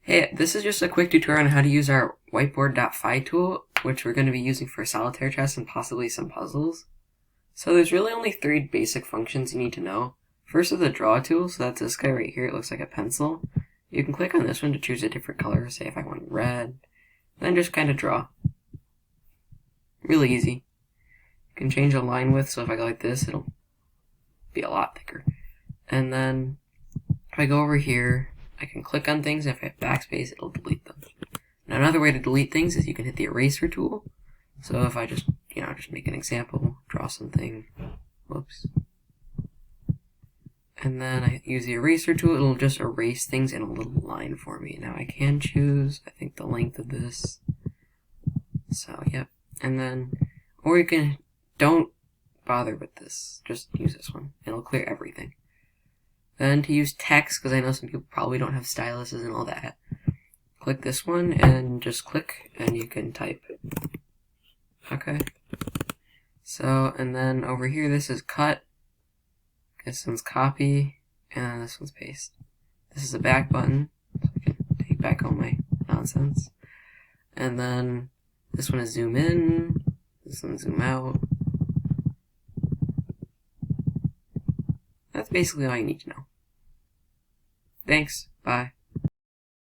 Hey, this is just a quick tutorial on how to use our Whiteboard.Fi tool, which we're going to be using for solitaire chess and possibly some puzzles. So there's really only three basic functions you need to know. First is the draw tool, so that's this guy right here. It looks like a pencil. You can click on this one to choose a different color, say if I want red, then just kind of draw. Really easy. You can change the line width, so if I go like this, it'll be a lot thicker. And then if I go over here, I can click on things. If I hit backspace, it'll delete them. Now, another way to delete things is you can hit the eraser tool. So if I just make an example, draw something, whoops. And then I use the eraser tool, it'll just erase things in a little line for me. Now I can choose, I think, the length of this. So, yep. And then, or you can, don't bother with this. Just use this one. It'll clear everything. Then to use text, because I know some people probably don't have styluses and all that, click this one and just click and you can type. Okay. So, and then over here this is cut, this one's copy, and this one's paste. This is the back button, so I can take back all my nonsense. And then this one is zoom in, this one zoom out. That's basically all you need to know. Thanks. Bye.